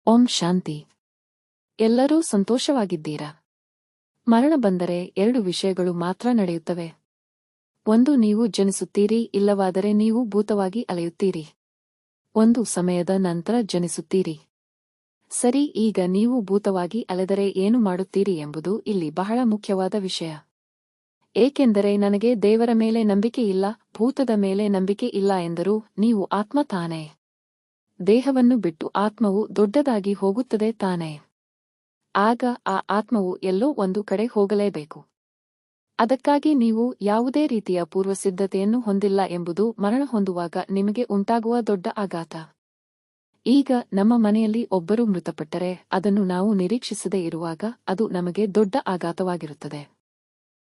ಓಂ ಶಾಂತಿ. ಎಲ್ಲರೂ ಸಂತೋಷವಾಗಿದ್ದೀರಾ? ಮರಣ ಬಂದರೆ ಎರಡು ವಿಷಯಗಳು ಮಾತ್ರ ನಡೆಯುತ್ತವೆ. ಒಂದು, ನೀವು ಜನಿಸುತ್ತೀರಿ, ಇಲ್ಲವಾದರೆ ನೀವು ಭೂತವಾಗಿ ಅಲೆಯುತ್ತೀರಿ. ಒಂದು ಸಮಯದ ನಂತರ ಜನಿಸುತ್ತೀರಿ. ಸರಿ, ಈಗ ನೀವು ಭೂತವಾಗಿ ಅಲೆದರೆ ಏನು ಮಾಡುತ್ತೀರಿ ಎಂಬುದು ಇಲ್ಲಿ ಬಹಳ ಮುಖ್ಯವಾದ ವಿಷಯ. ಏಕೆಂದರೆ ನನಗೆ ದೇವರ ಮೇಲೆ ನಂಬಿಕೆ ಇಲ್ಲ, ಭೂತದ ಮೇಲೆ ನಂಬಿಕೆ ಇಲ್ಲ ಎಂದರೂ ನೀವು ಆತ್ಮ ತಾನೇ. ದೇಹವನ್ನು ಬಿಟ್ಟು ಆತ್ಮವು ದೊಡ್ಡದಾಗಿ ಹೋಗುತ್ತದೆ ತಾನೇ. ಆಗ ಆ ಆತ್ಮವು ಎಲ್ಲೋ ಒಂದು ಕಡೆ ಹೋಗಲೇಬೇಕು. ಅದಕ್ಕಾಗಿ ನೀವು ಯಾವುದೇ ರೀತಿಯ ಪೂರ್ವಸಿದ್ಧತೆಯನ್ನು ಹೊಂದಿಲ್ಲ ಎಂಬುದು ಮರಣ ಹೊಂದುವಾಗ ನಿಮಗೆ ಉಂಟಾಗುವ ದೊಡ್ಡ ಆಘಾತ. ಈಗ ನಮ್ಮ ಮನೆಯಲ್ಲಿ ಒಬ್ಬರು ಮೃತಪಟ್ಟರೆ ಅದನ್ನು ನಾವು ನಿರೀಕ್ಷಿಸದೇ ಇರುವಾಗ ಅದು ನಮಗೆ ದೊಡ್ಡ ಆಘಾತವಾಗಿರುತ್ತದೆ.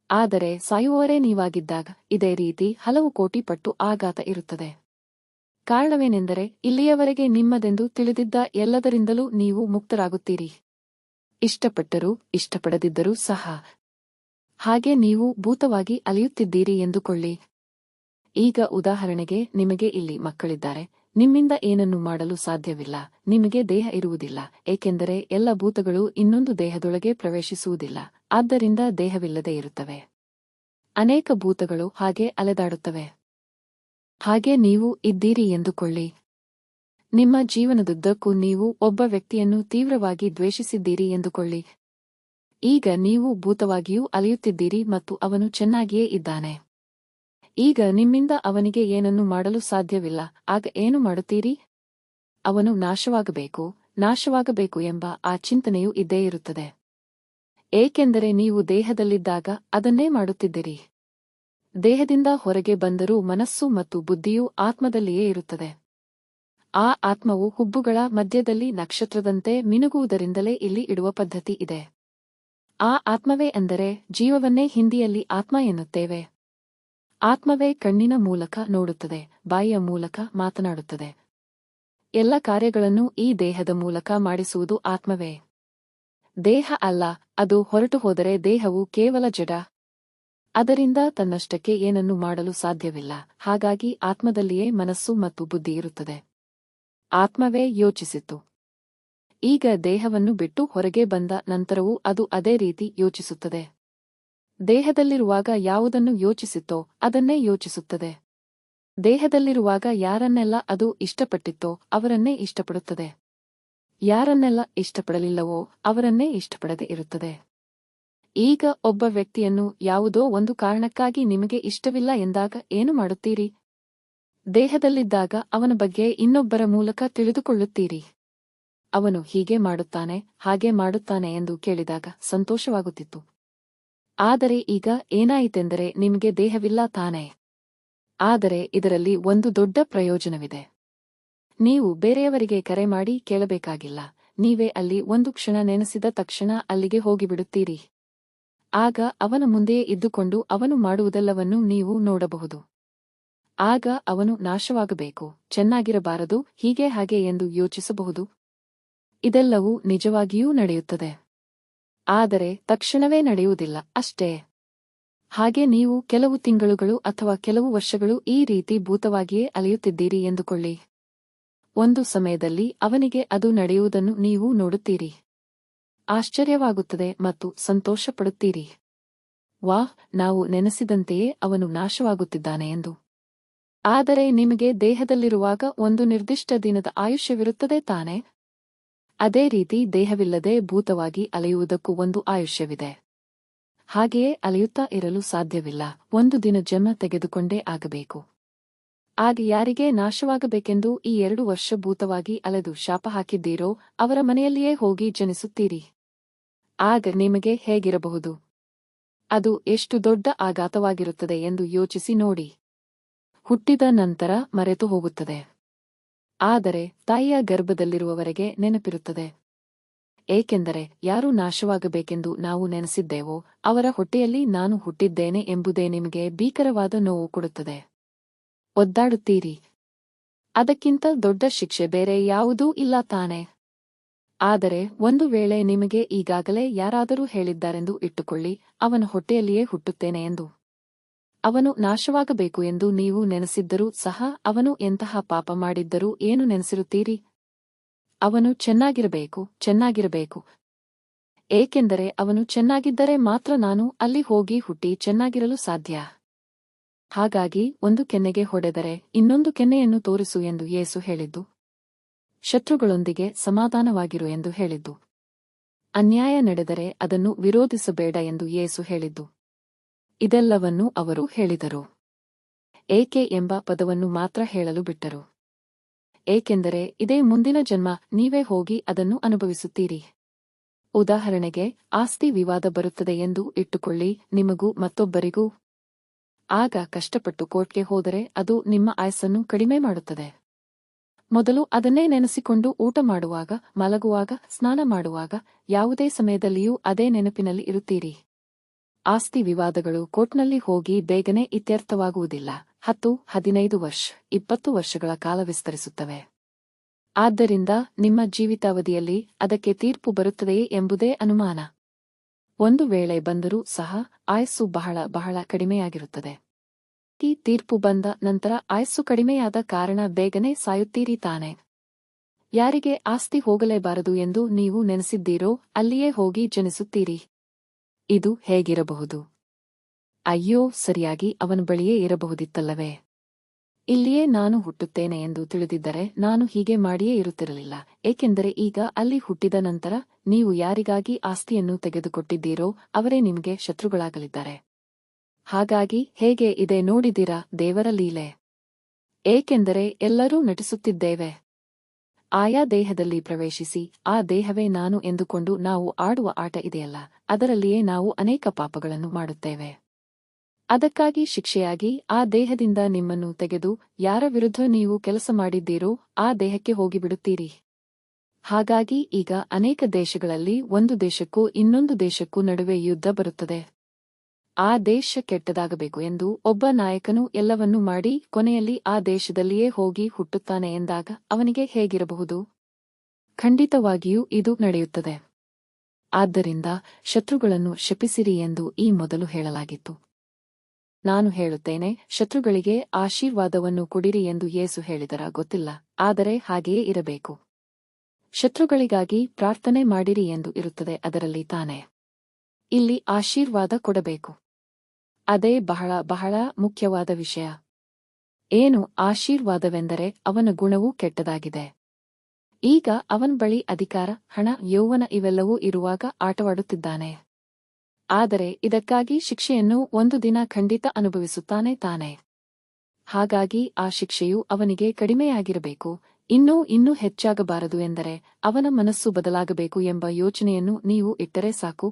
ಆದರೆ ಸಾಯುವವರೇ ನೀವಾಗಿದ್ದಾಗ ಇದೇ ರೀತಿ ಹಲವು ಕೋಟಿ ಪಟ್ಟು ಆಘಾತ ಇರುತ್ತದೆ. ಕಾರಣವೇನೆಂದರೆ ಇಲ್ಲಿಯವರೆಗೆ ನಿಮ್ಮದೆಂದು ತಿಳಿದಿದ್ದ ಎಲ್ಲದರಿಂದಲೂ ನೀವು ಮುಕ್ತರಾಗುತ್ತೀರಿ. ಇಷ್ಟಪಟ್ಟರೂ ಇಷ್ಟಪಡದಿದ್ದರೂ ಸಹ. ಹಾಗೆ ನೀವು ಭೂತವಾಗಿ ಅಲೆಯುತ್ತಿದ್ದೀರಿ ಎಂದುಕೊಳ್ಳಿ. ಈಗ ಉದಾಹರಣೆಗೆ ನಿಮಗೆ ಇಲ್ಲಿ ಮಕ್ಕಳಿದ್ದಾರೆ. ನಿಮ್ಮಿಂದ ಏನನ್ನೂ ಮಾಡಲು ಸಾಧ್ಯವಿಲ್ಲ. ನಿಮಗೆ ದೇಹ ಇರುವುದಿಲ್ಲ, ಏಕೆಂದರೆ ಎಲ್ಲ ಭೂತಗಳು ಇನ್ನೊಂದು ದೇಹದೊಳಗೆ ಪ್ರವೇಶಿಸುವುದಿಲ್ಲ. ಆದ್ದರಿಂದ ದೇಹವಿಲ್ಲದೆ ಇರುತ್ತವೆ. ಅನೇಕ ಭೂತಗಳು ಹಾಗೆ ಅಲೆದಾಡುತ್ತವೆ. ಹಾಗೆ ನೀವು ಇದ್ದೀರಿ ಎಂದುಕೊಳ್ಳಿ. ನಿಮ್ಮ ಜೀವನದುದ್ದಕ್ಕೂ ನೀವು ಒಬ್ಬ ವ್ಯಕ್ತಿಯನ್ನು ತೀವ್ರವಾಗಿ ದ್ವೇಷಿಸಿದ್ದೀರಿ ಎಂದುಕೊಳ್ಳಿ. ಈಗ ನೀವು ಭೂತವಾಗಿಯೂ ಅಲೆಯುತ್ತಿದ್ದೀರಿ ಮತ್ತು ಅವನು ಚೆನ್ನಾಗಿಯೇ ಇದ್ದಾನೆ. ಈಗ ನಿಮ್ಮಿಂದ ಅವನಿಗೆ ಏನನ್ನೂ ಮಾಡಲು ಸಾಧ್ಯವಿಲ್ಲ. ಆಗ ಏನು ಮಾಡುತ್ತೀರಿ? ಅವನು ನಾಶವಾಗಬೇಕು ಎಂಬ ಆ ಚಿಂತನೆಯೂ ಇದ್ದೇ ಇರುತ್ತದೆ. ಏಕೆಂದರೆ ನೀವು ದೇಹದಲ್ಲಿದ್ದಾಗ ಅದನ್ನೇ ಮಾಡುತ್ತಿದ್ದೀರಿ. ದೇಹದಿಂದ ಹೊರಗೆ ಬಂದರೂ ಮನಸ್ಸು ಮತ್ತು ಬುದ್ಧಿಯೂ ಆತ್ಮದಲ್ಲಿಯೇ ಇರುತ್ತದೆ. ಆ ಆತ್ಮವು ಹುಬ್ಬುಗಳ ಮಧ್ಯದಲ್ಲಿ ನಕ್ಷತ್ರದಂತೆ ಮಿನುಗುವುದರಿಂದಲೇ ಇಲ್ಲಿ ಇಡುವ ಪದ್ಧತಿ ಇದೆ. ಆ ಆತ್ಮವೇ ಅಂದರೆ ಜೀವವನ್ನೇ ಹಿಂದಿಯಲ್ಲಿ ಆತ್ಮ ಎನ್ನುತ್ತೇವೆ. ಆತ್ಮವೇ ಕಣ್ಣಿನ ಮೂಲಕ ನೋಡುತ್ತದೆ, ಬಾಯಿಯ ಮೂಲಕ ಮಾತನಾಡುತ್ತದೆ. ಎಲ್ಲ ಕಾರ್ಯಗಳನ್ನು ಈ ದೇಹದ ಮೂಲಕ ಮಾಡಿಸುವುದು ಆತ್ಮವೇ. ದೇಹ ಅಲ್ಲ. ಅದು ಹೊರಟು ಹೋದರೆ ದೇಹವು ಕೇವಲ ಜಡ. ಅದರಿಂದ ತನ್ನಷ್ಟಕ್ಕೆ ಏನನ್ನೂ ಮಾಡಲು ಸಾಧ್ಯವಿಲ್ಲ. ಹಾಗಾಗಿ ಆತ್ಮದಲ್ಲಿಯೇ ಮನಸ್ಸು ಮತ್ತು ಬುದ್ಧಿ ಇರುತ್ತದೆ. ಆತ್ಮವೇ ಯೋಚಿಸಿತು. ಈಗ ದೇಹವನ್ನು ಬಿಟ್ಟು ಹೊರಗೆ ಬಂದ ನಂತರವೂ ಅದು ಅದೇ ರೀತಿ ಯೋಚಿಸುತ್ತದೆ. ದೇಹದಲ್ಲಿರುವಾಗ ಯಾವುದನ್ನು ಯೋಚಿಸಿತೋ ಅದನ್ನೇ ಯೋಚಿಸುತ್ತದೆ. ದೇಹದಲ್ಲಿರುವಾಗ ಯಾರನ್ನೆಲ್ಲ ಅದು ಇಷ್ಟಪಟ್ಟಿತ್ತೋ ಅವರನ್ನೇ ಇಷ್ಟಪಡುತ್ತದೆ. ಯಾರನ್ನೆಲ್ಲ ಇಷ್ಟಪಡಲಿಲ್ಲವೋ ಅವರನ್ನೇ ಇಷ್ಟಪಡದೆ ಇರುತ್ತದೆ. ಈಗ ಒಬ್ಬ ವ್ಯಕ್ತಿಯನ್ನು ಯಾವುದೋ ಒಂದು ಕಾರಣಕ್ಕಾಗಿ ನಿಮಗೆ ಇಷ್ಟವಿಲ್ಲ ಎಂದಾಗ ಏನು ಮಾಡುತ್ತೀರಿ? ದೇಹದಲ್ಲಿದ್ದಾಗ ಅವನ ಬಗ್ಗೆ ಇನ್ನೊಬ್ಬರ ಮೂಲಕ ತಿಳಿದುಕೊಳ್ಳುತ್ತೀರಿ. ಅವನು ಹೀಗೆ ಮಾಡುತ್ತಾನೆ, ಹಾಗೆ ಮಾಡುತ್ತಾನೆ ಎಂದು ಕೇಳಿದಾಗ ಸಂತೋಷವಾಗುತ್ತಿತ್ತು. ಆದರೆ ಈಗ ಏನಾಯಿತೆಂದರೆ ನಿಮಗೆ ದೇಹವಿಲ್ಲ ತಾನೇ. ಆದರೆ ಇದರಲ್ಲಿ ಒಂದು ದೊಡ್ಡ ಪ್ರಯೋಜನವಿದೆ. ನೀವು ಬೇರೆಯವರಿಗೆ ಕರೆ ಮಾಡಿ ಕೇಳಬೇಕಾಗಿಲ್ಲ. ನೀವೇ ಅಲ್ಲಿ ಒಂದು ಕ್ಷಣ ನೆನೆಸಿದ ತಕ್ಷಣ ಅಲ್ಲಿಗೆ ಹೋಗಿಬಿಡುತ್ತೀರಿ. ಆಗ ಅವನ ಮುಂದೆಯೇ ಇದ್ದುಕೊಂಡು ಅವನು ಮಾಡುವುದೆಲ್ಲವನ್ನೂ ನೀವು ನೋಡಬಹುದು. ಆಗ ಅವನು ನಾಶವಾಗಬೇಕು, ಚೆನ್ನಾಗಿರಬಾರದು, ಹೀಗೆ ಹಾಗೆ ಎಂದು ಯೋಚಿಸಬಹುದು. ಇದೆಲ್ಲವೂ ನಿಜವಾಗಿಯೂ ನಡೆಯುತ್ತದೆ. ಆದರೆ ತಕ್ಷಣವೇ ನಡೆಯುವುದಿಲ್ಲ ಅಷ್ಟೇ. ಹಾಗೆ ನೀವು ಕೆಲವು ತಿಂಗಳುಗಳು ಅಥವಾ ಕೆಲವು ವರ್ಷಗಳು ಈ ರೀತಿ ಭೂತವಾಗಿಯೇ ಅಲೆಯುತ್ತಿದ್ದೀರಿ ಎಂದುಕೊಳ್ಳಿ. ಒಂದು ಸಮಯದಲ್ಲಿ ಅವನಿಗೆ ಅದು ನಡೆಯುವುದನ್ನು ನೀವು ನೋಡುತ್ತೀರಿ. ಆಶ್ಚರ್ಯವಾಗುತ್ತದೆ ಮತ್ತು ಸಂತೋಷಪಡುತ್ತೀರಿ. ವಾಹ್, ನಾವು ನೆನೆಸಿದಂತೆಯೇ ಅವನು ನಾಶವಾಗುತ್ತಿದ್ದಾನೆ ಎಂದು. ಆದರೆ ನಿಮಗೆ ದೇಹದಲ್ಲಿರುವಾಗ ಒಂದು ನಿರ್ದಿಷ್ಟ ದಿನದ ಆಯುಷ್ಯವಿರುತ್ತದೆ ತಾನೇ. ಅದೇ ರೀತಿ ದೇಹವಿಲ್ಲದೆ ಭೂತವಾಗಿ ಅಲೆಯುವುದಕ್ಕೂ ಒಂದು ಆಯುಷ್ಯವಿದೆ. ಹಾಗೆಯೇ ಅಲೆಯುತ್ತಾ ಇರಲು ಸಾಧ್ಯವಿಲ್ಲ. ಒಂದು ದಿನ ಜನ್ಮ ತೆಗೆದುಕೊಂಡೇ ಆಗಬೇಕು. ಆಗ ಯಾರಿಗೆ ನಾಶವಾಗಬೇಕೆಂದು ಈ 2 ವರ್ಷ ಭೂತವಾಗಿ ಅಲೆದು ಶಾಪ ಹಾಕಿದ್ದೀರೋ ಅವರ ಮನೆಯಲ್ಲಿಯೇ ಹೋಗಿ ಜನಿಸುತ್ತೀರಿ. ಆಗ ನಿಮಗೆ ಹೇಗಿರಬಹುದು? ಅದು ಎಷ್ಟು ದೊಡ್ಡ ಆಘಾತವಾಗಿರುತ್ತದೆ ಎಂದು ಯೋಚಿಸಿ ನೋಡಿ. ಹುಟ್ಟಿದ ನಂತರ ಮರೆತು ಹೋಗುತ್ತದೆ. ಆದರೆ ತಾಯಿಯ ಗರ್ಭದಲ್ಲಿರುವವರೆಗೆ ನೆನಪಿರುತ್ತದೆ. ಏಕೆಂದರೆ ಯಾರು ನಾಶವಾಗಬೇಕೆಂದು ನಾವು ನೆನೆಸಿದ್ದೇವೋ ಅವರ ಹೊಟ್ಟೆಯಲ್ಲಿ ನಾನು ಹುಟ್ಟಿದ್ದೇನೆ ಎಂಬುದೇ ನಿಮಗೆ ಭೀಕರವಾದ ನೋವು ಕೊಡುತ್ತದೆ. ಒದ್ದಾಡುತ್ತೀರಿ. ಅದಕ್ಕಿಂತ ದೊಡ್ಡ ಶಿಕ್ಷೆ ಬೇರೆ ಯಾವುದೂ ಇಲ್ಲ ತಾನೇ. ಆದರೆ ಒಂದು ವೇಳೆ ನಿಮಗೆ ಈಗಾಗಲೇ ಯಾರಾದರೂ ಹೇಳಿದ್ದಾರೆಂದು ಇಟ್ಟುಕೊಳ್ಳಿ, ಅವನ ಹೊಟ್ಟೆಯಲ್ಲಿಯೇ ಹುಟ್ಟುತ್ತೇನೆ ಎಂದು. ಅವನು ನಾಶವಾಗಬೇಕು ಎಂದು ನೀವು ನೆನೆಸಿದ್ದರೂ ಸಹ ಅವನು ಎಂತಹ ಪಾಪ ಮಾಡಿದ್ದರೂ ಏನು ನೆನೆಸಿರುತ್ತೀರಿ? ಅವನು ಚೆನ್ನಾಗಿರಬೇಕು. ಏಕೆಂದರೆ ಅವನು ಚೆನ್ನಾಗಿದ್ದರೆ ಮಾತ್ರ ನಾನು ಅಲ್ಲಿ ಹೋಗಿ ಹುಟ್ಟಿ ಚೆನ್ನಾಗಿರಲು ಸಾಧ್ಯ. ಹಾಗಾಗಿ ಒಂದು ಕೆನ್ನೆಗೆ ಹೊಡೆದರೆ ಇನ್ನೊಂದು ಕೆನ್ನೆಯನ್ನು ತೋರಿಸು ಎಂದು ಯೇಸು ಹೇಳಿದ್ದು. ಶತ್ರುಗಳೊಂದಿಗೆ ಸಮಾಧಾನವಾಗಿರು ಎಂದು ಹೇಳಿದ್ದು. ಅನ್ಯಾಯ ನಡೆದರೆ ಅದನ್ನು ವಿರೋಧಿಸಬೇಡ ಎಂದು ಯೇಸು ಹೇಳಿದ್ದು. ಇದೆಲ್ಲವನ್ನೂ ಅವರು ಹೇಳಿದರು. ಏಕೆ ಎಂಬ ಪದವನ್ನು ಮಾತ್ರ ಹೇಳಲು ಬಿಟ್ಟರು. ಏಕೆಂದರೆ ಇದೇ ಮುಂದಿನ ಜನ್ಮ, ನೀವೇ ಹೋಗಿ ಅದನ್ನು ಅನುಭವಿಸುತ್ತೀರಿ. ಉದಾಹರಣೆಗೆ, ಆಸ್ತಿ ವಿವಾದ ಬರುತ್ತದೆ ಎಂದು ಇಟ್ಟುಕೊಳ್ಳಿ, ನಿಮಗೂ ಮತ್ತೊಬ್ಬರಿಗೂ. ಆಗ ಕಷ್ಟಪಟ್ಟು ಕೋರ್ಟ್ಗೆ ಹೋದರೆ ಅದು ನಿಮ್ಮ ಆಯಸ್ಸನ್ನು ಕಡಿಮೆ ಮಾಡುತ್ತದೆ. ಮೊದಲು ಅದನ್ನೇ ನೆನೆಸಿಕೊಂಡು ಊಟ ಮಾಡುವಾಗ, ಮಲಗುವಾಗ, ಸ್ನಾನ ಮಾಡುವಾಗ, ಯಾವುದೇ ಸಮಯದಲ್ಲಿಯೂ ಅದೇ ನೆನಪಿನಲ್ಲಿ ಇರುತ್ತೀರಿ. ಆಸ್ತಿ ವಿವಾದಗಳು ಕೋರ್ಟ್ನಲ್ಲಿ ಹೋಗಿ ಬೇಗನೆ ಇತ್ಯರ್ಥವಾಗುವುದಿಲ್ಲ. 10, 15 ವರ್ಷ, 20 ವರ್ಷಗಳ ಕಾಲ ವಿಸ್ತರಿಸುತ್ತವೆ. ಆದ್ದರಿಂದ ನಿಮ್ಮ ಜೀವಿತಾವಧಿಯಲ್ಲಿ ಅದಕ್ಕೆ ತೀರ್ಪು ಬರುತ್ತದೆಯೇ ಎಂಬುದೇ ಅನುಮಾನ. ಒಂದು ವೇಳೆ ಬಂದರೂ ಸಹ ಆಯಸ್ಸು ಬಹಳ ಕಡಿಮೆಯಾಗಿರುತ್ತದೆ. ಈ ತೀರ್ಪು ಬಂದ ನಂತರ ಆಯಸ್ಸು ಕಡಿಮೆಯಾದ ಕಾರಣ ಬೇಗನೆ ಸಾಯುತ್ತೀರಿ ತಾನೆ. ಯಾರಿಗೆ ಆಸ್ತಿ ಹೋಗಲೇಬಾರದು ಎಂದು ನೀವು ನೆನೆಸಿದ್ದೀರೋ ಅಲ್ಲಿಯೇ ಹೋಗಿ ಜನಿಸುತ್ತೀರಿ. ಇದು ಹೇಗಿರಬಹುದು? ಅಯ್ಯೋ, ಸರಿಯಾಗಿ ಅವನ ಬಳಿಯೇ ಇರಬಹುದಿತ್ತಲ್ಲವೇ? ಇಲ್ಲಿಯೇ ನಾನು ಹುಟ್ಟುತ್ತೇನೆ ಎಂದು ತಿಳಿದಿದ್ದರೆ ನಾನು ಹೀಗೆ ಮಾಡಿಯೇ ಇರುತ್ತಿರಲಿಲ್ಲ. ಏಕೆಂದರೆ ಈಗ ಅಲ್ಲಿ ಹುಟ್ಟಿದ ನಂತರ ನೀವು ಯಾರಿಗಾಗಿ ಆಸ್ತಿಯನ್ನು ತೆಗೆದುಕೊಟ್ಟಿದ್ದೀರೋ ಅವರೇ ನಿಮಗೆ ಶತ್ರುಗಳಾಗಲಿದ್ದಾರೆ. ಹಾಗಾಗಿ ಹೇಗೆ ಇದೆ ನೋಡಿದಿರಾ ದೇವರ ಲೀಲೆ? ಏಕೆಂದರೆ ಎಲ್ಲರೂ ನಟಿಸುತ್ತಿದ್ದೇವೆ. ಆಯಾ ದೇಹದಲ್ಲಿ ಪ್ರವೇಶಿಸಿ ಆ ದೇಹವೇ ನಾನು ಎಂದುಕೊಂಡು ನಾವು ಆಡುವ ಆಟ ಇದೆಯಲ್ಲ, ಅದರಲ್ಲಿಯೇ ನಾವು ಅನೇಕ ಪಾಪಗಳನ್ನು ಮಾಡುತ್ತೇವೆ. ಅದಕ್ಕಾಗಿ ಶಿಕ್ಷೆಯಾಗಿ ಆ ದೇಹದಿಂದ ನಿಮ್ಮನ್ನು ತೆಗೆದು ಯಾರ ವಿರುದ್ಧ ನೀವು ಕೆಲಸ ಮಾಡಿದ್ದೀರೋ ಆ ದೇಹಕ್ಕೆ ಹೋಗಿಬಿಡುತ್ತೀರಿ. ಹಾಗಾಗಿ ಈಗ ಅನೇಕ ದೇಶಗಳಲ್ಲಿ ಒಂದು ದೇಶಕ್ಕೂ ಇನ್ನೊಂದು ದೇಶಕ್ಕೂ ನಡುವೆ ಯುದ್ಧ ಬರುತ್ತದೆ. ಆ ದೇಶ ಕೆಟ್ಟದಾಗಬೇಕು ಎಂದು ಒಬ್ಬ ನಾಯಕನು ಎಲ್ಲವನ್ನೂ ಮಾಡಿ ಕೊನೆಯಲ್ಲಿ ಆ ದೇಶದಲ್ಲಿಯೇ ಹೋಗಿ ಹುಟ್ಟುತ್ತಾನೆ ಎಂದಾಗ ಅವನಿಗೆ ಹೇಗಿರಬಹುದು? ಖಂಡಿತವಾಗಿಯೂ ಇದು ನಡೆಯುತ್ತದೆ. ಆದ್ದರಿಂದ ಶತ್ರುಗಳನ್ನು ಶಪಿಸಿರಿ ಎಂದು ಈ ಮೊದಲು ಹೇಳಲಾಗಿತ್ತು. ನಾನು ಹೇಳುತ್ತೇನೆ, ಶತ್ರುಗಳಿಗೆ ಆಶೀರ್ವಾದವನ್ನು ಕೊಡಿರಿ ಎಂದು ಯೇಸು ಹೇಳಿದರ ಗೊತ್ತಿಲ್ಲ, ಆದರೆ ಹಾಗೆಯೇ ಇರಬೇಕು. ಶತ್ರುಗಳಿಗಾಗಿ ಪ್ರಾರ್ಥನೆ ಮಾಡಿರಿ ಎಂದು ಇರುತ್ತದೆ ಅದರಲ್ಲಿ ತಾನೆ. ಇಲ್ಲಿ ಆಶೀರ್ವಾದ ಕೊಡಬೇಕು. ಅದೇ ಬಹಳ ಮುಖ್ಯವಾದ ವಿಷಯ. ಏನು ಆಶೀರ್ವಾದವೆಂದರೆ ಅವನ ಗುಣವೂ ಕೆಟ್ಟದಾಗಿದೆ. ಈಗ ಅವನ ಬಳಿ ಅಧಿಕಾರ, ಹಣ, ಯೌವನ ಇವೆಲ್ಲವೂ ಇರುವಾಗ ಆಟವಾಡುತ್ತಿದ್ದಾನೆ. ಆದರೆ ಇದಕ್ಕಾಗಿ ಶಿಕ್ಷೆಯನ್ನು ಒಂದು ದಿನ ಖಂಡಿತ ಅನುಭವಿಸುತ್ತಾನೆ ತಾನೆ. ಹಾಗಾಗಿ ಆ ಶಿಕ್ಷೆಯು ಅವನಿಗೆ ಕಡಿಮೆಯಾಗಿರಬೇಕು, ಇನ್ನೂ ಹೆಚ್ಚಾಗಬಾರದು ಎಂದರೆ ಅವನ ಮನಸ್ಸು ಬದಲಾಗಬೇಕು ಎಂಬ ಯೋಚನೆಯನ್ನು ನೀವು ಇಟ್ಟರೆ ಸಾಕು.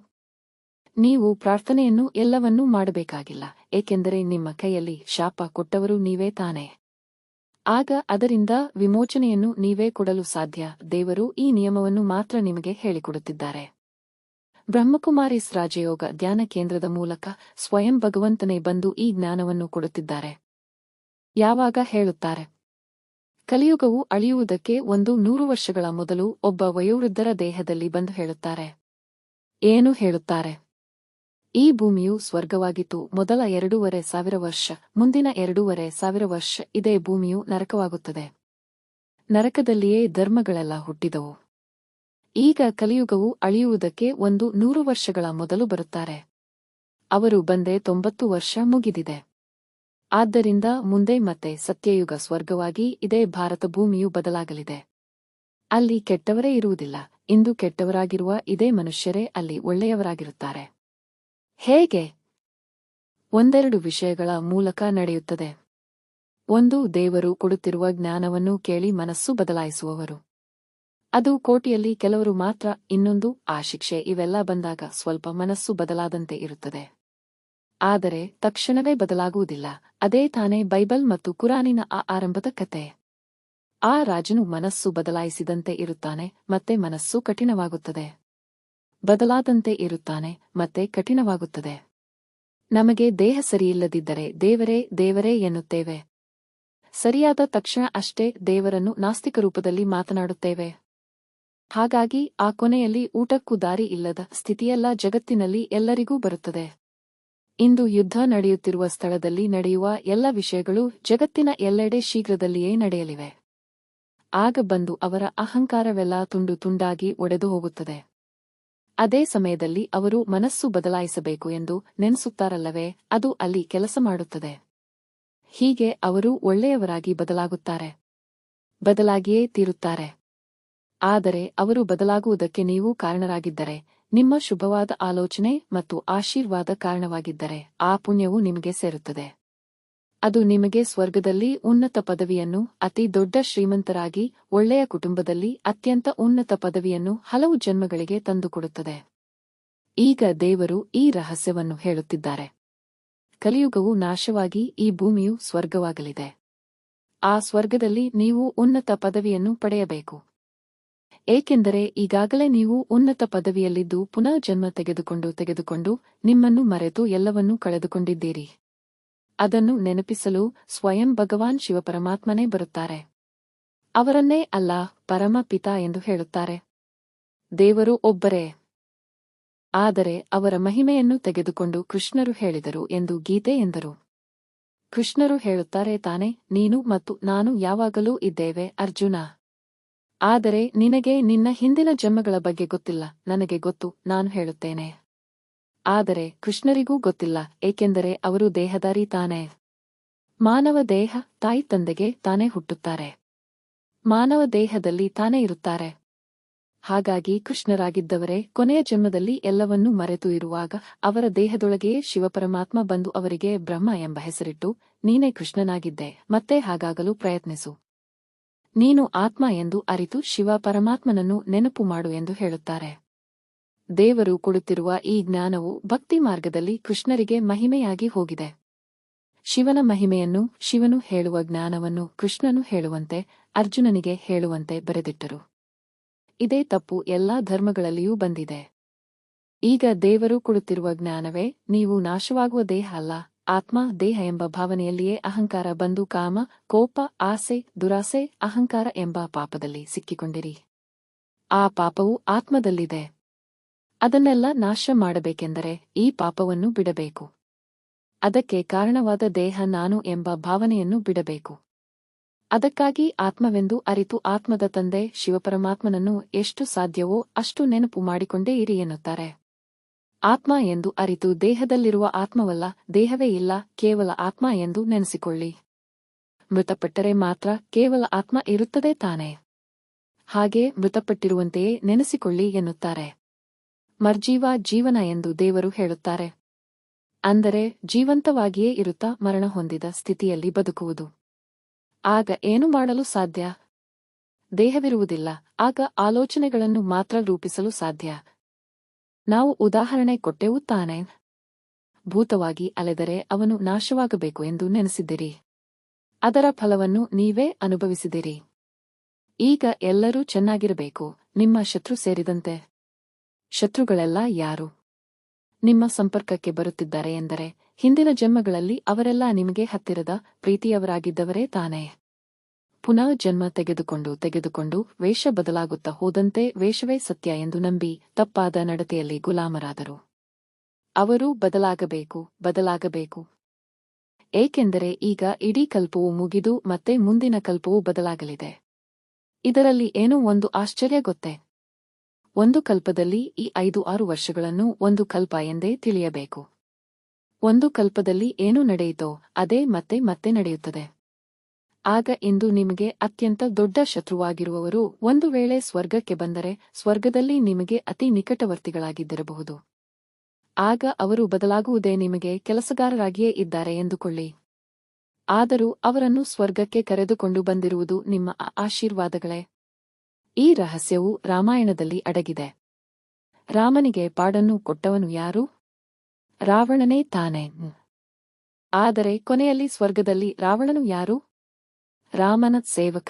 ನೀವು ಪ್ರಾರ್ಥನೆಯನ್ನು ಎಲ್ಲವನ್ನೂ ಮಾಡಬೇಕಾಗಿಲ್ಲ, ಏಕೆಂದರೆ ನಿಮ್ಮ ಕೈಯಲ್ಲಿ ಶಾಪ ಕೊಟ್ಟವರು ನೀವೇ ತಾನೆ. ಆಗ ಅದರಿಂದ ವಿಮೋಚನೆಯನ್ನು ನೀವೇ ಕೊಡಲು ಸಾಧ್ಯ. ದೇವರು ಈ ನಿಯಮವನ್ನು ಮಾತ್ರ ನಿಮಗೆ ಹೇಳಿಕೊಡುತ್ತಿದ್ದಾರೆ. ಬ್ರಹ್ಮಕುಮಾರೀಸ್ ರಾಜಯೋಗ ಧ್ಯಾನ ಕೇಂದ್ರದ ಮೂಲಕ ಸ್ವಯಂ ಭಗವಂತನೇ ಬಂದು ಈ ಜ್ಞಾನವನ್ನು ಕೊಡುತ್ತಿದ್ದಾರೆ. ಯಾವಾಗ ಹೇಳುತ್ತಾರೆ? ಕಲಿಯುಗವು ಅಳಿಯುವುದಕ್ಕೆ 100 ವರ್ಷಗಳ ಮೊದಲು ಒಬ್ಬ ವಯೋವೃದ್ಧರ ದೇಹದಲ್ಲಿ ಬಂದು ಹೇಳುತ್ತಾರೆ. ಏನು ಹೇಳುತ್ತಾರೆ? ಈ ಭೂಮಿಯು ಸ್ವರ್ಗವಾಗಿತ್ತು ಮೊದಲ 2500 ವರ್ಷ, ಮುಂದಿನ 2500 ವರ್ಷ ಇದೇ ಭೂಮಿಯು ನರಕವಾಗುತ್ತದೆ. ನರಕದಲ್ಲಿಯೇ ಧರ್ಮಗಳೆಲ್ಲ ಹುಟ್ಟಿದವು. ಈಗ ಕಲಿಯುಗವು ಅಳಿಯುವುದಕ್ಕೆ 100 ವರ್ಷಗಳ ಮೊದಲು ಬರುತ್ತಾರೆ. ಅವರು ಬಂದೇ 90 ವರ್ಷ ಮುಗಿದಿದೆ. ಆದ್ದರಿಂದ ಮುಂದೆ ಮತ್ತೆ ಸತ್ಯಯುಗ ಸ್ವರ್ಗವಾಗಿ ಇದೇ ಭಾರತ ಭೂಮಿಯು ಬದಲಾಗಲಿದೆ. ಅಲ್ಲಿ ಕೆಟ್ಟವರೇ ಇರುವುದಿಲ್ಲ. ಇಂದು ಕೆಟ್ಟವರಾಗಿರುವ ಇದೇ ಮನುಷ್ಯರೇ ಅಲ್ಲಿ ಒಳ್ಳೆಯವರಾಗಿರುತ್ತಾರೆ. ಹೇಗೆ? ಒಂದೆರಡು ವಿಷಯಗಳ ಮೂಲಕ ನಡೆಯುತ್ತದೆ. ಒಂದು, ದೇವರು ಕೊಡುತ್ತಿರುವ ಜ್ಞಾನವನ್ನು ಕೇಳಿ ಮನಸ್ಸು ಬದಲಾಯಿಸುವವರು. ಅದು ಕೋಟಿಯಲ್ಲಿ ಕೆಲವರು ಮಾತ್ರ. ಇನ್ನೊಂದು, ಆ ಶಿಕ್ಷೆ ಇವೆಲ್ಲ ಬಂದಾಗ ಸ್ವಲ್ಪ ಮನಸ್ಸು ಬದಲಾದಂತೆ ಇರುತ್ತದೆ. ಆದರೆ ತಕ್ಷಣವೇ ಬದಲಾಗುವುದಿಲ್ಲ. ಅದೇ ತಾನೇ ಬೈಬಲ್ ಮತ್ತು ಕುರಾನಿನ ಆ ಆರಂಭದ ಕತೆ. ಆ ರಾಜನು ಮನಸ್ಸು ಬದಲಾಯಿಸಿದಂತೆ ಇರುತ್ತಾನೆ, ಮತ್ತೆ ಮನಸ್ಸು ಕಠಿಣವಾಗುತ್ತದೆ. ಬದಲಾದಂತೆ ಇರುತ್ತಾನೆ, ಮತ್ತೆ ಕಠಿಣವಾಗುತ್ತದೆ. ನಮಗೆ ದೇಹ ಸರಿಯಿಲ್ಲದಿದ್ದರೆ ದೇವರೇ ಎನ್ನುತ್ತೇವೆ. ಸರಿಯಾದ ತಕ್ಷಣ ಅಷ್ಟೇ ದೇವರನ್ನು ನಾಸ್ತಿಕ ರೂಪದಲ್ಲಿ ಮಾತನಾಡುತ್ತೇವೆ. ಹಾಗಾಗಿ ಆ ಕೊನೆಯಲ್ಲಿ ಊಟಕ್ಕೂ ದಾರಿ ಇಲ್ಲದ ಸ್ಥಿತಿಯೆಲ್ಲ ಜಗತ್ತಿನಲ್ಲಿ ಎಲ್ಲರಿಗೂ ಬರುತ್ತದೆ. ಇಂದು ಯುದ್ಧ ನಡೆಯುತ್ತಿರುವ ಸ್ಥಳದಲ್ಲಿ ನಡೆಯುವ ಎಲ್ಲ ವಿಷಯಗಳು ಜಗತ್ತಿನ ಎಲ್ಲೆಡೆ ಶೀಘ್ರದಲ್ಲಿಯೇ ನಡೆಯಲಿವೆ. ಆಗ ಬಂದು ಅವರ ಅಹಂಕಾರವೆಲ್ಲ ತುಂಡು ತುಂಡಾಗಿ ಒಡೆದು ಹೋಗುತ್ತದೆ. ಅದೇ ಸಮಯದಲ್ಲಿ ಅವರು ಮನಸ್ಸು ಬದಲಾಯಿಸಬೇಕು ಎಂದು ನೆನೆಸುತ್ತಾರಲ್ಲವೇ, ಅದು ಅಲ್ಲಿ ಕೆಲಸ ಮಾಡುತ್ತದೆ. ಹೀಗೆ ಅವರು ಒಳ್ಳೆಯವರಾಗಿ ಬದಲಾಗುತ್ತಾರೆ. ಬದಲಾಗಿಯೇ ತೀರುತ್ತಾರೆ. ಆದರೆ ಅವರು ಬದಲಾಗುವುದಕ್ಕೆ ನೀವು ಕಾರಣರಾಗಿದ್ದರೆ, ನಿಮ್ಮ ಶುಭವಾದ ಆಲೋಚನೆ ಮತ್ತು ಆಶೀರ್ವಾದ ಕಾರಣವಾಗಿದ್ದರೆ, ಆ ಪುಣ್ಯವು ನಿಮಗೆ ಸೇರುತ್ತದೆ. ಅದು ನಿಮಗೆ ಸ್ವರ್ಗದಲ್ಲಿ ಉನ್ನತ ಪದವಿಯನ್ನು, ಅತಿ ದೊಡ್ಡ ಶ್ರೀಮಂತರಾಗಿ ಒಳ್ಳೆಯ ಕುಟುಂಬದಲ್ಲಿ ಅತ್ಯಂತ ಉನ್ನತ ಪದವಿಯನ್ನು ಹಲವು ಜನ್ಮಗಳಿಗೆ ತಂದುಕೊಡುತ್ತದೆ. ಈಗ ದೇವರು ಈ ರಹಸ್ಯವನ್ನು ಹೇಳುತ್ತಿದ್ದಾರೆ. ಕಲಿಯುಗವು ನಾಶವಾಗಿ ಈ ಭೂಮಿಯು ಸ್ವರ್ಗವಾಗಲಿದೆ. ಆ ಸ್ವರ್ಗದಲ್ಲಿ ನೀವು ಉನ್ನತ ಪದವಿಯನ್ನು ಪಡೆಯಬೇಕು. ಏಕೆಂದರೆ ಈಗಾಗಲೇ ನೀವು ಉನ್ನತ ಪದವಿಯಲ್ಲಿದ್ದು ಪುನಃ ಜನ್ಮ ತೆಗೆದುಕೊಂಡು ನಿಮ್ಮನ್ನು ಮರೆತು ಎಲ್ಲವನ್ನೂ ಕಳೆದುಕೊಂಡಿದ್ದೀರಿ. ಅದನ್ನು ನೆನಪಿಸಲು ಸ್ವಯಂ ಭಗವಾನ್ ಶಿವಪರಮಾತ್ಮನೇ ಬರುತ್ತಾರೆ. ಅವರನ್ನೇ ಅಲ್ಲ, ಪರಮ ಪಿತಾ ಎಂದು ಹೇಳುತ್ತಾರೆ. ದೇವರು ಒಬ್ಬರೇ. ಆದರೆ ಅವರ ಮಹಿಮೆಯನ್ನು ತೆಗೆದುಕೊಂಡು ಕೃಷ್ಣರು ಹೇಳಿದರು ಎಂದು ಗೀತೆ ಎಂದರು. ಕೃಷ್ಣರು ಹೇಳುತ್ತಾರೆ ತಾನೆ, ನೀನು ಮತ್ತು ನಾನು ಯಾವಾಗಲೂ ಇದ್ದೇವೆ ಅರ್ಜುನ. ಆದರೆ ನಿನಗೆ ನಿನ್ನ ಹಿಂದಿನ ಜನ್ಮಗಳ ಬಗ್ಗೆ ಗೊತ್ತಿಲ್ಲ, ನನಗೆ ಗೊತ್ತು, ನಾನು ಹೇಳುತ್ತೇನೆ. ಆದರೆ ಕೃಷ್ಣರಿಗೂ ಗೊತ್ತಿಲ್ಲ, ಏಕೆಂದರೆ ಅವರು ದೇಹಧಾರಿ ತಾನೇ. ಮಾನವ ದೇಹ ತಾಯಿ ತಂದೆಗೆ ತಾನೇ ಹುಟ್ಟುತ್ತಾರೆ. ಮಾನವ ದೇಹದಲ್ಲಿ ತಾನೇ ಇರುತ್ತಾರೆ. ಹಾಗಾಗಿ ಕೃಷ್ಣರಾಗಿದ್ದವರೇ ಕೊನೆಯ ಜನ್ಮದಲ್ಲಿ ಎಲ್ಲವನ್ನೂ ಮರೆತು ಇರುವಾಗ ಅವರ ದೇಹದೊಳಗೆಯೇ ಶಿವಪರಮಾತ್ಮ ಬಂದು ಅವರಿಗೆ ಬ್ರಹ್ಮ ಎಂಬ ಹೆಸರಿಟ್ಟು, ನೀನೇ ಕೃಷ್ಣನಾಗಿದ್ದೆ, ಮತ್ತೆ ಹಾಗಾಗಲು ಪ್ರಯತ್ನಿಸು. ನೀನು ಆತ್ಮ ಎಂದು ಅರಿತು ಶಿವ ಪರಮಾತ್ಮನನ್ನು ನೆನಪು ಮಾಡು ಎಂದು ಹೇಳುತ್ತಾರೆ. ದೇವರು ಕೊಡುತ್ತಿರುವ ಈ ಜ್ಞಾನವು ಭಕ್ತಿ ಮಾರ್ಗದಲ್ಲಿ ಕೃಷ್ಣರಿಗೆ ಮಹಿಮೆಯಾಗಿ ಹೋಗಿದೆ. ಶಿವನ ಮಹಿಮೆಯನ್ನು, ಶಿವನು ಹೇಳುವ ಜ್ಞಾನವನ್ನು ಕೃಷ್ಣನು ಹೇಳುವಂತೆ, ಅರ್ಜುನನಿಗೆ ಹೇಳುವಂತೆ ಬರೆದಿಟ್ಟರು. ಇದೇ ತಪ್ಪು ಎಲ್ಲಾ ಧರ್ಮಗಳಲ್ಲಿಯೂ ಬಂದಿದೆ. ಈಗ ದೇವರು ಕೊಡುತ್ತಿರುವ ಜ್ಞಾನವೇ, ನೀವು ನಾಶವಾಗುವ ದೇಹ ಅಲ್ಲ, ಆತ್ಮ ದೇಹ ಎಂಬ ಭಾವನೆಯಲ್ಲಿಯೇ ಅಹಂಕಾರ ಬಂದು ಕಾಮ, ಕೋಪ, ಆಸೆ, ದುರಾಸೆ, ಅಹಂಕಾರ ಎಂಬ ಪಾಪದಲ್ಲಿ ಸಿಕ್ಕಿಕೊಂಡಿರಿ. ಆ ಪಾಪವು ಆತ್ಮದಲ್ಲಿದೆ. ಅದನ್ನೆಲ್ಲ ನಾಶ ಮಾಡಬೇಕೆಂದರೆ ಈ ಪಾಪವನ್ನು ಬಿಡಬೇಕು. ಅದಕ್ಕೆ ಕಾರಣವಾದ ದೇಹ ನಾನು ಎಂಬ ಭಾವನೆಯನ್ನು ಬಿಡಬೇಕು. ಅದಕ್ಕಾಗಿ ಆತ್ಮವೆಂದು ಅರಿತು ಆತ್ಮದ ತಂದೆ ಶಿವಪರಮಾತ್ಮನನ್ನು ಎಷ್ಟು ಸಾಧ್ಯವೋ ಅಷ್ಟು ನೆನಪು ಮಾಡಿಕೊಂಡೇ ಇರಿ ಎನ್ನುತ್ತಾರೆ. ಆತ್ಮ ಎಂದು ಅರಿತು ದೇಹದಲ್ಲಿರುವ ಆತ್ಮವಲ್ಲ, ದೇಹವೇ ಇಲ್ಲ, ಕೇವಲ ಆತ್ಮ ಎಂದು ನೆನೆಸಿಕೊಳ್ಳಿ. ಮೃತಪಟ್ಟರೆ ಮಾತ್ರ ಕೇವಲ ಆತ್ಮ ಇರುತ್ತದೆ ತಾನೇ. ಹಾಗೆ ಮೃತಪಟ್ಟಿರುವಂತೆಯೇ ನೆನೆಸಿಕೊಳ್ಳಿ ಎನ್ನುತ್ತಾರೆ. ಮರ್ಜೀವ ಜೀವನ ಎಂದು ದೇವರು ಹೇಳುತ್ತಾರೆ. ಅಂದರೆ ಜೀವಂತವಾಗಿಯೇ ಇರುತ್ತಾ ಮರಣ ಹೊಂದಿದ ಸ್ಥಿತಿಯಲ್ಲಿ ಬದುಕುವುದು. ಆಗ ಏನು ಮಾಡಲು ಸಾಧ್ಯ? ದೇಹವಿರುವುದಿಲ್ಲ, ಆಗ ಆಲೋಚನೆಗಳನ್ನು ಮಾತ್ರ ರೂಪಿಸಲು ಸಾಧ್ಯ. ನಾವು ಉದಾಹರಣೆ ಕೊಟ್ಟೆವು ತಾನೇ. ಭೂತವಾಗಿ ಅಲೆದರೆ ಅವನು ನಾಶವಾಗಬೇಕು ಎಂದು ನೆನೆಸಿದಿರಿ. ಅದರ ಫಲವನ್ನು ನೀವೇ ಅನುಭವಿಸಿದಿರಿ. ಈಗ ಎಲ್ಲರೂ ಚೆನ್ನಾಗಿರಬೇಕು, ನಿಮ್ಮ ಶತ್ರು ಸೇರಿದಂತೆ. ಶತ್ರುಗಳೆಲ್ಲ ಯಾರು? ನಿಮ್ಮ ಸಂಪರ್ಕಕ್ಕೆ ಬರುತ್ತಿದ್ದಾರೆ ಎಂದರೆ ಹಿಂದಿನ ಜನ್ಮಗಳಲ್ಲಿ ಅವರೆಲ್ಲ ನಿಮಗೆ ಹತ್ತಿರದ ಪ್ರೀತಿಯವರಾಗಿದ್ದವರೇ ತಾನೇ. ಪುನಃ ಜನ್ಮ ತೆಗೆದುಕೊಂಡು ವೇಷ ಬದಲಾಗುತ್ತಾ ಹೋದಂತೆ ವೇಷವೇ ಸತ್ಯ ಎಂದು ನಂಬಿ ತಪ್ಪಾದ ನಡತೆಯಲ್ಲಿ ಗುಲಾಮರಾದರು. ಅವರು ಬದಲಾಗಬೇಕು. ಏಕೆಂದರೆ ಈಗ ಇಡೀ ಕಲ್ಪವು ಮುಗಿದು ಮತ್ತೆ ಮುಂದಿನ ಕಲ್ಪವು ಬದಲಾಗಲಿದೆ. ಇದರಲ್ಲಿ ಏನೋ ಒಂದು ಆಶ್ಚರ್ಯ ಗೊತ್ತೇ? ಒಂದು ಕಲ್ಪದಲ್ಲಿ ಈ 5-6 ವರ್ಷಗಳನ್ನು ಒಂದು ಕಲ್ಪ ಎಂದೇ ತಿಳಿಯಬೇಕು. ಒಂದು ಕಲ್ಪದಲ್ಲಿ ಏನು ನಡೆಯಿತೋ ಅದೇ ಮತ್ತೆ ಮತ್ತೆ ನಡೆಯುತ್ತದೆ. ಆಗ ಇಂದು ನಿಮಗೆ ಅತ್ಯಂತ ದೊಡ್ಡ ಶತ್ರುವಾಗಿರುವವರು ಒಂದು ವೇಳೆ ಸ್ವರ್ಗಕ್ಕೆ ಬಂದರೆ ಸ್ವರ್ಗದಲ್ಲಿ ನಿಮಗೆ ಅತಿ ನಿಕಟವರ್ತಿಗಳಾಗಿದ್ದಿರಬಹುದು. ಆಗ ಅವರು ಬದಲಾಗುವುದೇ ನಿಮಗೆ ಕೆಲಸಗಾರರಾಗಿಯೇ ಇದ್ದಾರೆ ಎಂದುಕೊಳ್ಳಿ. ಆದರೂ ಅವರನ್ನು ಸ್ವರ್ಗಕ್ಕೆ ಕರೆದುಕೊಂಡು ಬಂದಿರುವುದು ನಿಮ್ಮ ಆಶೀರ್ವಾದಗಳೇ. ಈ ರಹಸ್ಯವು ರಾಮಾಯಣದಲ್ಲಿ ಅಡಗಿದೆ. ರಾಮನಿಗೆ ಪಾಡನ್ನು ಕೊಟ್ಟವನು ಯಾರು? ರಾವಣನೇ ತಾನೇ. ಆದರೆ ಕೊನೆಯಲ್ಲಿ ಸ್ವರ್ಗದಲ್ಲಿ ರಾವಣನು ಯಾರು? ರಾಮನ ಸೇವಕ.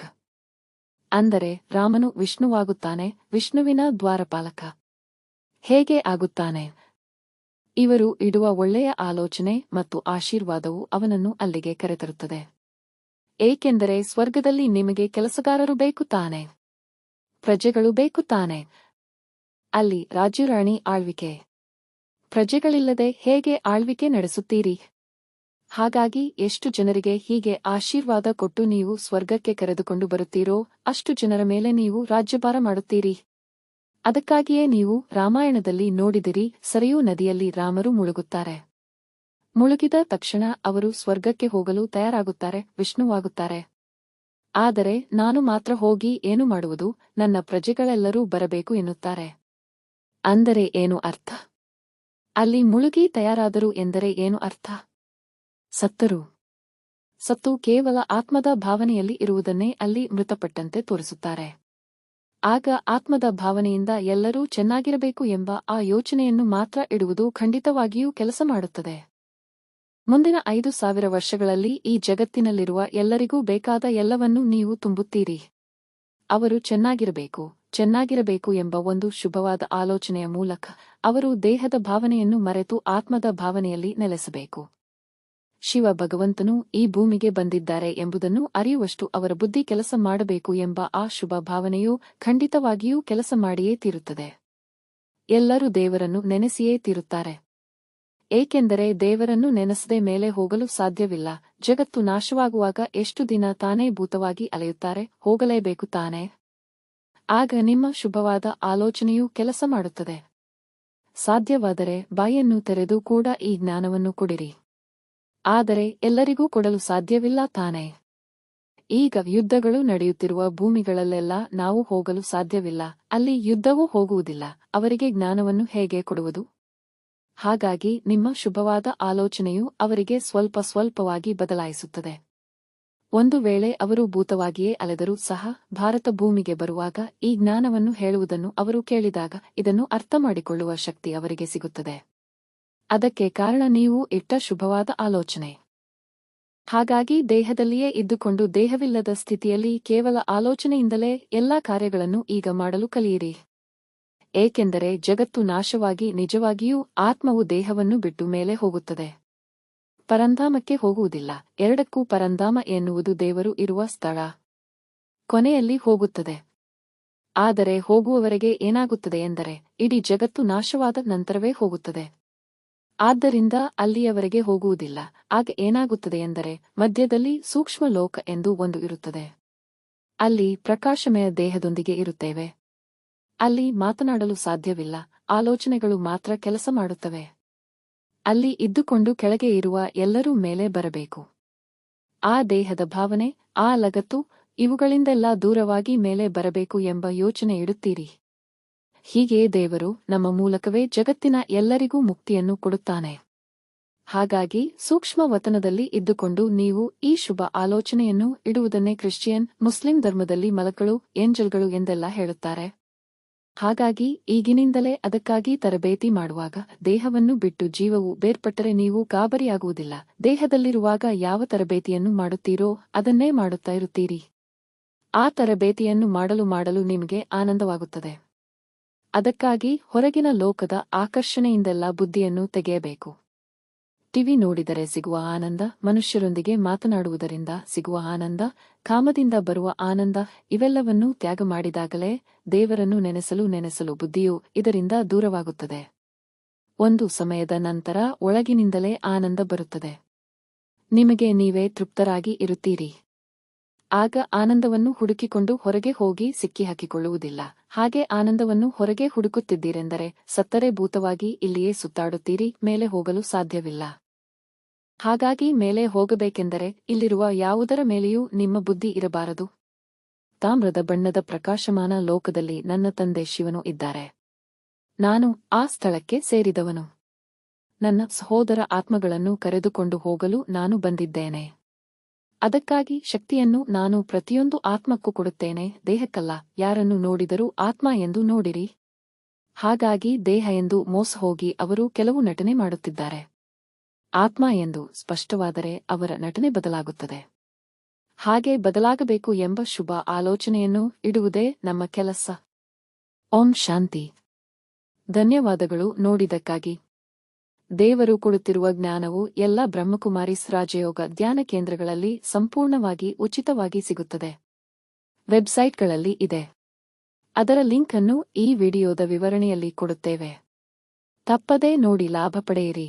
ಅಂದರೆ ರಾಮನು ವಿಷ್ಣುವಾಗುತ್ತಾನೆ, ವಿಷ್ಣುವಿನ ದ್ವಾರಪಾಲಕ. ಹೇಗೆ ಆಗುತ್ತಾನೆ? ಇವರು ಇಡುವ ಒಳ್ಳೆಯ ಆಲೋಚನೆ ಮತ್ತು ಆಶೀರ್ವಾದವು ಅವನನ್ನು ಅಲ್ಲಿಗೆ ಕರೆತರುತ್ತದೆ. ಏಕೆಂದರೆ ಸ್ವರ್ಗದಲ್ಲಿ ನಿಮಗೆ ಕೆಲಸಗಾರರು ಬೇಕು ತಾನೆ, ಪ್ರಜೆಗಳು ಬೇಕು ತಾನೆ. ಅಲ್ಲಿ ರಾಜ್ಯರಾಣಿ ಆಳ್ವಿಕೆ. ಪ್ರಜೆಗಳಿಲ್ಲದೆ ಹೇಗೆ ಆಳ್ವಿಕೆ ನಡೆಸುತ್ತೀರಿ? ಹಾಗಾಗಿ ಎಷ್ಟು ಜನರಿಗೆ ಹೀಗೆ ಆಶೀರ್ವಾದ ಕೊಟ್ಟು ನೀವು ಸ್ವರ್ಗಕ್ಕೆ ಕರೆದುಕೊಂಡು ಬರುತ್ತೀರೋ ಅಷ್ಟು ಜನರ ಮೇಲೆ ನೀವು ರಾಜ್ಯಭಾರ ಮಾಡುತ್ತೀರಿ. ಅದಕ್ಕಾಗಿಯೇ ನೀವು ರಾಮಾಯಣದಲ್ಲಿ ನೋಡಿದಿರಿ, ಸರಯೂ ನದಿಯಲ್ಲಿ ರಾಮರು ಮುಳುಗುತ್ತಾರೆ. ಮುಳುಗಿದ ತಕ್ಷಣ ಅವರು ಸ್ವರ್ಗಕ್ಕೆ ಹೋಗಲು ತಯಾರಾಗುತ್ತಾರೆ, ವಿಷ್ಣುವಾಗುತ್ತಾರೆ. ಆದರೆ ನಾನು ಮಾತ್ರ ಹೋಗಿ ಏನು ಮಾಡುವುದು, ನನ್ನ ಪ್ರಜೆಗಳೆಲ್ಲರೂ ಬರಬೇಕು ಎನ್ನುತ್ತಾರೆ. ಅಂದರೆ ಏನು ಅರ್ಥ? ಅಲ್ಲಿ ಮುಳುಗಿ ತಯಾರಾದರು ಎಂದರೆ ಏನು ಅರ್ಥ? ಸತ್ತರು. ಸತ್ತು ಕೇವಲ ಆತ್ಮದ ಭಾವನೆಯಲ್ಲಿ ಇರುವುದನ್ನೇ ಅಲ್ಲಿ ಮೃತಪಟ್ಟಂತೆ ತೋರಿಸುತ್ತಾರೆ. ಆಗ ಆತ್ಮದ ಭಾವನೆಯಿಂದ ಎಲ್ಲರೂ ಚೆನ್ನಾಗಿರಬೇಕು ಎಂಬ ಆ ಯೋಚನೆಯನ್ನು ಮಾತ್ರ ಇಡುವುದು ಖಂಡಿತವಾಗಿಯೂ ಕೆಲಸ ಮಾಡುತ್ತದೆ. ಮುಂದಿನ 5,000 ವರ್ಷಗಳಲ್ಲಿ ಈ ಜಗತ್ತಿನಲ್ಲಿರುವ ಎಲ್ಲರಿಗೂ ಬೇಕಾದ ಎಲ್ಲವನ್ನೂ ನೀವು ತುಂಬುತ್ತೀರಿ. ಅವರು ಚೆನ್ನಾಗಿರಬೇಕು ಎಂಬ ಒಂದು ಶುಭವಾದ ಆಲೋಚನೆಯ ಮೂಲಕ ಅವರು ದೇಹದ ಭಾವನೆಯನ್ನು ಮರೆತು ಆತ್ಮದ ಭಾವನೆಯಲ್ಲಿ ನೆಲೆಸಬೇಕು. ಶಿವ ಭಗವಂತನು ಈ ಭೂಮಿಗೆ ಬಂದಿದ್ದಾರೆ ಎಂಬುದನ್ನು ಅರಿಯುವಷ್ಟು ಅವರ ಬುದ್ಧಿ ಕೆಲಸ ಮಾಡಬೇಕು ಎಂಬ ಆ ಶುಭ ಭಾವನೆಯು ಖಂಡಿತವಾಗಿಯೂ ಕೆಲಸ ಮಾಡಿಯೇ ತೀರುತ್ತದೆ. ಎಲ್ಲರೂ ದೇವರನ್ನು ನೆನೆಸಿಯೇ ತೀರುತ್ತಾರೆ. ಏಕೆಂದರೆ ದೇವರನ್ನು ನೆನೆಸದೆ ಮೇಲೆ ಹೋಗಲು ಸಾಧ್ಯವಿಲ್ಲ. ಜಗತ್ತು ನಾಶವಾಗುವಾಗ ಎಷ್ಟು ದಿನ ತಾನೇ ಭೂತವಾಗಿ ಅಲೆಯುತ್ತಾರೆ, ಹೋಗಲೇಬೇಕು ತಾನೇ. ಆಗ ನಿಮ್ಮ ಶುಭವಾದ ಆಲೋಚನೆಯೂ ಕೆಲಸ ಮಾಡುತ್ತದೆ. ಸಾಧ್ಯವಾದರೆ ಬಾಯನ್ನು ತೆರೆದು ಕೂಡ ಈ ಜ್ಞಾನವನ್ನು ಕೊಡಿರಿ. ಆದರೆ ಎಲ್ಲರಿಗೂ ಕೊಡಲು ಸಾಧ್ಯವಿಲ್ಲ ತಾನೇ. ಈಗ ಯುದ್ಧಗಳು ನಡೆಯುತ್ತಿರುವ ಭೂಮಿಗಳಲ್ಲೆಲ್ಲ ನಾವು ಹೋಗಲು ಸಾಧ್ಯವಿಲ್ಲ, ಅಲ್ಲಿ ಯುದ್ಧವೂ ಹೋಗುವುದಿಲ್ಲ. ಅವರಿಗೆ ಜ್ಞಾನವನ್ನು ಹೇಗೆ ಕೊಡುವುದು? ಹಾಗಾಗಿ ನಿಮ್ಮ ಶುಭವಾದ ಆಲೋಚನೆಯು ಅವರಿಗೆ ಸ್ವಲ್ಪ ಸ್ವಲ್ಪವಾಗಿ ಬದಲಾಯಿಸುತ್ತದೆ. ಒಂದು ವೇಳೆ ಅವರು ಭೂತವಾಗಿಯೇ ಅಲೆದರೂ ಸಹ ಭಾರತ ಭೂಮಿಗೆ ಬರುವಾಗ ಈ ಜ್ಞಾನವನ್ನು ಹೇಳುವುದನ್ನು ಅವರು ಕೇಳಿದಾಗ ಇದನ್ನು ಅರ್ಥಮಾಡಿಕೊಳ್ಳುವ ಶಕ್ತಿ ಅವರಿಗೆ ಸಿಗುತ್ತದೆ. ಅದಕ್ಕೆ ಕಾರಣ ನೀವು ಇಟ್ಟ ಶುಭವಾದ ಆಲೋಚನೆ. ಹಾಗಾಗಿ ದೇಹದಲ್ಲಿಯೇ ಇದ್ದುಕೊಂಡು ದೇಹವಿಲ್ಲದ ಸ್ಥಿತಿಯಲ್ಲಿ ಕೇವಲ ಆಲೋಚನೆಯಿಂದಲೇ ಎಲ್ಲಾ ಕಾರ್ಯಗಳನ್ನು ಈಗ ಮಾಡಲು ಕಲಿಯಿರಿ. ಏಕೆಂದರೆ ಜಗತ್ತು ನಾಶವಾಗಿ ನಿಜವಾಗಿಯೂ ಆತ್ಮವು ದೇಹವನ್ನು ಬಿಟ್ಟು ಮೇಲೆ ಹೋಗುತ್ತದೆ. ಪರಂಧಾಮಕ್ಕೆ ಹೋಗುವುದಿಲ್ಲ. ಎರಡಕ್ಕೂ ಪರಂಧಾಮ ಎನ್ನುವುದು ದೇವರು ಇರುವ ಸ್ಥಳ. ಕೊನೆಯಲ್ಲಿ ಹೋಗುತ್ತದೆ. ಆದರೆ ಹೋಗುವವರೆಗೆ ಏನಾಗುತ್ತದೆ ಎಂದರೆ ಇಡೀ ಜಗತ್ತು ನಾಶವಾದ ನಂತರವೇ ಹೋಗುತ್ತದೆ. ಆದ್ದರಿಂದ ಅಲ್ಲಿಯವರೆಗೆ ಹೋಗುವುದಿಲ್ಲ. ಆಗ ಏನಾಗುತ್ತದೆ ಎಂದರೆ ಮಧ್ಯದಲ್ಲಿ ಸೂಕ್ಷ್ಮ ಲೋಕ ಎಂದು ಒಂದು ಇರುತ್ತದೆ. ಅಲ್ಲಿ ಪ್ರಕಾಶಮಯ ದೇಹದೊಂದಿಗೆ ಇರುತ್ತೇವೆ. ಅಲ್ಲಿ ಮಾತನಾಡಲು ಸಾಧ್ಯವಿಲ್ಲ, ಆಲೋಚನೆಗಳು ಮಾತ್ರ ಕೆಲಸ ಮಾಡುತ್ತವೆ. ಅಲ್ಲಿ ಇದ್ದುಕೊಂಡು ಕೆಳಗೆ ಇರುವ ಎಲ್ಲರೂ ಮೇಲೆ ಬರಬೇಕು. ಆ ದೇಹದ ಭಾವನೆ, ಆ ಲಗತ್ತು, ಇವುಗಳಿಂದೆಲ್ಲ ದೂರವಾಗಿ ಮೇಲೆ ಬರಬೇಕು ಎಂಬ ಯೋಚನೆ ಇಡುತ್ತೀರಿ. ಹೀಗೆ ದೇವರು ನಮ್ಮ ಮೂಲಕವೇ ಜಗತ್ತಿನ ಎಲ್ಲರಿಗೂ ಮುಕ್ತಿಯನ್ನು ಕೊಡುತ್ತಾನೆ. ಹಾಗಾಗಿ ಸೂಕ್ಷ್ಮ ವತನದಲ್ಲಿ ಇದ್ದುಕೊಂಡು ನೀವು ಈ ಶುಭ ಆಲೋಚನೆಯನ್ನು ಇಡುವುದನ್ನೇ ಕ್ರಿಶ್ಚಿಯನ್, ಮುಸ್ಲಿಂ ಧರ್ಮದಲ್ಲಿ ಮಲಕಗಳು, ಏಂಜಲ್ಗಳು ಎಂದೆಲ್ಲ ಹೇಳುತ್ತಾರೆ. ಹಾಗಾಗಿ ಈಗಿನಿಂದಲೇ ಅದಕ್ಕಾಗಿ ತರಬೇತಿ ಮಾಡುವಾಗ ದೇಹವನ್ನು ಬಿಟ್ಟು ಜೀವವು ಬೇರ್ಪಟ್ಟರೆ ನೀವು ಗಾಬರಿಯಾಗುವುದಿಲ್ಲ. ದೇಹದಲ್ಲಿರುವಾಗ ಯಾವ ತರಬೇತಿಯನ್ನು ಮಾಡುತ್ತೀರೋ ಅದನ್ನೇ ಮಾಡುತ್ತಾ ಇರುತ್ತೀರಿ. ಆ ತರಬೇತಿಯನ್ನು ಮಾಡಲು ನಿಮಗೆ ಆನಂದವಾಗುತ್ತದೆ. ಅದಕ್ಕಾಗಿ ಹೊರಗಿನ ಲೋಕದ ಆಕರ್ಷಣೆಯಿಂದೆಲ್ಲ ಬುದ್ಧಿಯನ್ನು ತೆಗೆಯಬೇಕು. ಟಿವಿ ನೋಡಿದರೆ ಸಿಗುವ ಆನಂದ, ಮನುಷ್ಯರೊಂದಿಗೆ ಮಾತನಾಡುವುದರಿಂದ ಸಿಗುವ ಆನಂದ, ಕಾಮದಿಂದ ಬರುವ ಆನಂದ ಇವೆಲ್ಲವನ್ನೂ ತ್ಯಾಗ ಮಾಡಿದಾಗಲೇ ದೇವರನ್ನು ನೆನೆಸಲು ಬುದ್ಧಿಯು ಇದರಿಂದ ದೂರವಾಗುತ್ತದೆ. ಒಂದು ಸಮಯದ ನಂತರ ಒಳಗಿನಿಂದಲೇ ಆನಂದ ಬರುತ್ತದೆ. ನಿಮಗೆ ನೀವೇ ತೃಪ್ತರಾಗಿ ಇರುತ್ತೀರಿ. ಆಗ ಆನಂದವನ್ನು ಹುಡುಕಿಕೊಂಡು ಹೊರಗೆ ಹೋಗಿ ಸಿಕ್ಕಿಹಾಕಿಕೊಳ್ಳುವುದಿಲ್ಲ. ಹಾಗೆ ಆನಂದವನ್ನು ಹೊರಗೆ ಹುಡುಕುತ್ತಿದ್ದೀರೆಂದರೆ ಸತ್ತರೆ ಭೂತವಾಗಿ ಇಲ್ಲಿಯೇ ಸುತ್ತಾಡುತ್ತೀರಿ, ಮೇಲೆ ಹೋಗಲು ಸಾಧ್ಯವಿಲ್ಲ. ಹಾಗಾಗಿ ಮೇಲೆ ಹೋಗಬೇಕೆಂದರೆ ಇಲ್ಲಿರುವ ಯಾವುದರ ಮೇಲೆಯೂ ನಿಮ್ಮ ಬುದ್ಧಿ ಇರಬಾರದು. ತಾಮ್ರದ ಬಣ್ಣದ ಪ್ರಕಾಶಮಾನ ಲೋಕದಲ್ಲಿ ನನ್ನ ತಂದೆ ಶಿವನು ಇದ್ದಾರೆ. ನಾನು ಆ ಸ್ಥಳಕ್ಕೆ ಸೇರಿದವನು. ನನ್ನ ಸಹೋದರ ಆತ್ಮಗಳನ್ನು ಕರೆದುಕೊಂಡು ಹೋಗಲು ನಾನು ಬಂದಿದ್ದೇನೆ. ಅದಕ್ಕಾಗಿ ಶಕ್ತಿಯನ್ನು ನಾನು ಪ್ರತಿಯೊಂದು ಆತ್ಮಕ್ಕೂ ಕೊಡುತ್ತೇನೆ, ದೇಹಕ್ಕಲ್ಲ. ಯಾರನ್ನು ನೋಡಿದರೂ ಆತ್ಮ ಎಂದು ನೋಡಿರಿ. ಹಾಗಾಗಿ ದೇಹ ಎಂದು ಮೋಸ ಹೋಗಿ ಅವರು ಕೆಲವು ನಟನೆ ಮಾಡುತ್ತಿದ್ದಾರೆ. ಆತ್ಮ ಎಂದು ಸ್ಪಷ್ಟವಾದರೆ ಅವರ ನಟನೆ ಬದಲಾಗುತ್ತದೆ. ಹಾಗೆ ಬದಲಾಗಬೇಕು ಎಂಬ ಶುಭ ಆಲೋಚನೆಯನ್ನು ಇಡುವುದೇ ನಮ್ಮ ಕೆಲಸ. ಓಂ ಶಾಂತಿ. ಧನ್ಯವಾದಗಳು ನೋಡಿದಕ್ಕಾಗಿ. ದೇವರು ಕೊಡುತ್ತಿರುವ ಜ್ಞಾನವು ಎಲ್ಲ ಬ್ರಹ್ಮಕುಮಾರೀಸ್ ರಾಜಯೋಗ ಧ್ಯಾನ ಕೇಂದ್ರಗಳಲ್ಲಿ ಸಂಪೂರ್ಣವಾಗಿ ಉಚಿತವಾಗಿ ಸಿಗುತ್ತದೆ. ವೆಬ್ಸೈಟ್ಗಳಲ್ಲಿ ಇದೆ. ಅದರ ಲಿಂಕ್ ಅನ್ನು ಈ ವಿಡಿಯೋದ ವಿವರಣೆಯಲ್ಲಿ ಕೊಡುತ್ತೇವೆ. ತಪ್ಪದೇ ನೋಡಿ ಲಾಭ ಪಡೆಯಿರಿ.